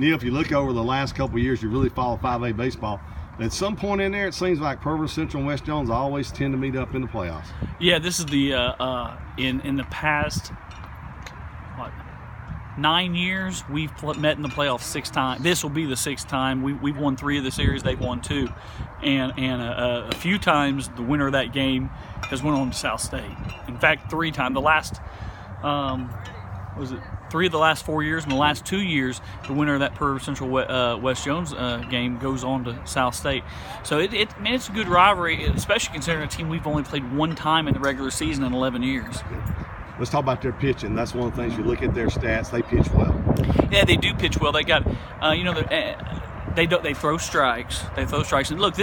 Neil, if you look over the last couple of years, you really follow 5A baseball. At some point in there, it seems like Provo Central and West Jones always tend to meet up in the playoffs. Yeah, this is the in the past 9 years we've met in the playoffs 6 times. This will be the 6th time. We've won 3 of the series. They've won 2, and a few times the winner of that game has went on to South State. In fact, 3 times. The last was it 3 of the last 4 years, and the last 2 years, the winner of that Provo Central West Jones game goes on to South State. So it's a good rivalry, especially considering a team we've only played 1 time in the regular season in 11 years. Let's talk about their pitching. That's one of the things. You look at their stats; they pitch well. Yeah, they do pitch well. They got, they throw strikes. They throw strikes. And look,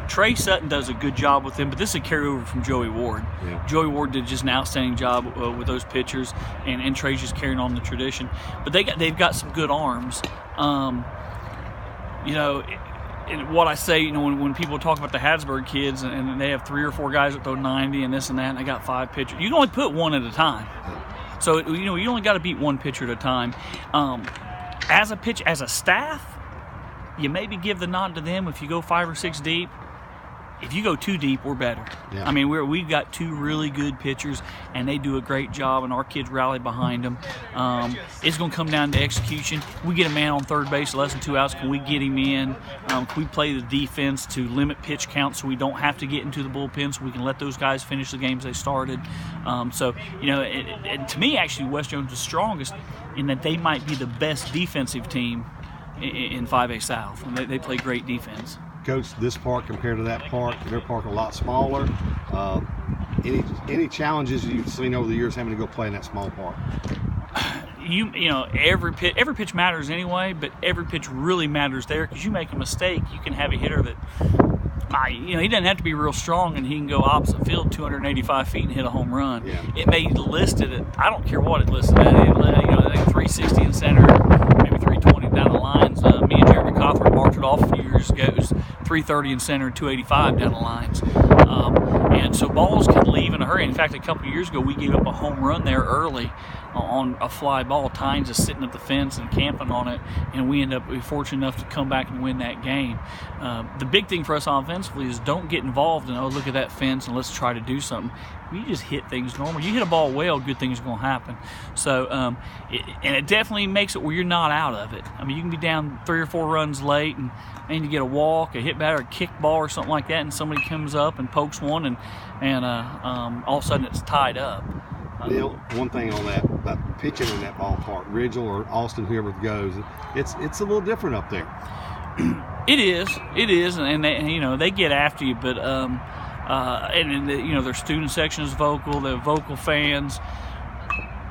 Trey Sutton does a good job with them, but this is a carryover from Joey Ward. Yeah. Joey Ward did just an outstanding job with those pitchers, and Trey's just carrying on the tradition. But they've got some good arms. And what I say, when people talk about the Hattiesburg kids and they have 3 or 4 guys that throw 90 and this and that, and they got 5 pitchers, you can only put 1 at a time. So you only got to beat 1 pitcher at a time. As a staff, you maybe give the nod to them if you go 5 or 6 deep. If you go 2 deep, we're better. Yeah. I mean, we've got 2 really good pitchers, and they do a great job, and our kids rally behind them. It's going to come down to execution. We get a man on third base, less than 2 outs. Can we get him in? Can we play the defense to limit pitch count so we don't have to get into the bullpen, so we can let those guys finish the games they started? To me, actually, West Jones is strongest in that they might be the best defensive team in 5A South, and they play great defense. Coach, this park compared to that park, their park a lot smaller. Any challenges you've seen over the years having to go play in that small park? Every pitch matters anyway, but every pitch really matters there, because you make a mistake, you can have a hitter that he doesn't have to be real strong, and he can go opposite field 285 feet and hit a home run. Yeah. It may list it at, I don't care what it listed at, 360 in center, maybe 320 down the lines. Me and Jeremy Cawthorn marked it off a few years ago. It was 330 in center and 285 down the lines. And so balls can leave in a hurry. In fact, a couple of years ago, we gave up a home run there early on a fly ball. Tynes is sitting at the fence and camping on it, and we end up fortunate enough to come back and win that game. The big thing for us offensively is don't get involved and, look at that fence and let's try to do something. We just hit things normal. You hit a ball well, good things are going to happen. So, it definitely makes it where you're not out of it. I mean, you can be down 3 or 4 runs late, and you get a walk, a hit batter, a kick ball or something like that, and somebody comes up and pokes one, and all of a sudden it's tied up. Neil, one thing on that pitching in that ballpark, Ridgel or Austin, whoever goes, it's a little different up there. It is, and they get after you, but their student section is vocal, they're vocal fans.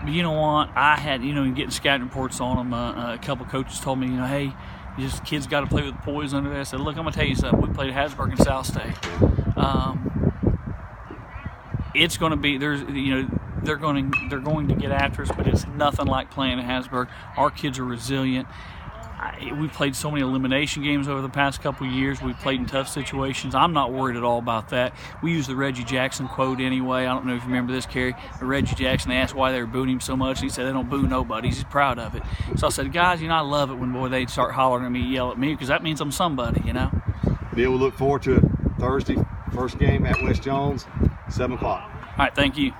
But you know what? I had getting scouting reports on them. A couple coaches told me, hey, kids got to play with poise under there. I said, look, I'm gonna tell you something. We played at Hattiesburg and South State. It's going to be they're going to get after us, but it's nothing like playing at Hattiesburg. Our kids are resilient. We played so many elimination games over the past couple of years. We played in tough situations. I'm not worried at all about that. We use the Reggie Jackson quote anyway. I don't know if you remember this, Kerry. Reggie Jackson, they asked why they were booing him so much. He said they don't boo nobody. He's proud of it. So I said, guys, I love it when they start hollering at me, yell at me, because that means I'm somebody, Neil, we'll look forward to it Thursday, first game at West Jones, 7 o'clock. All right, thank you.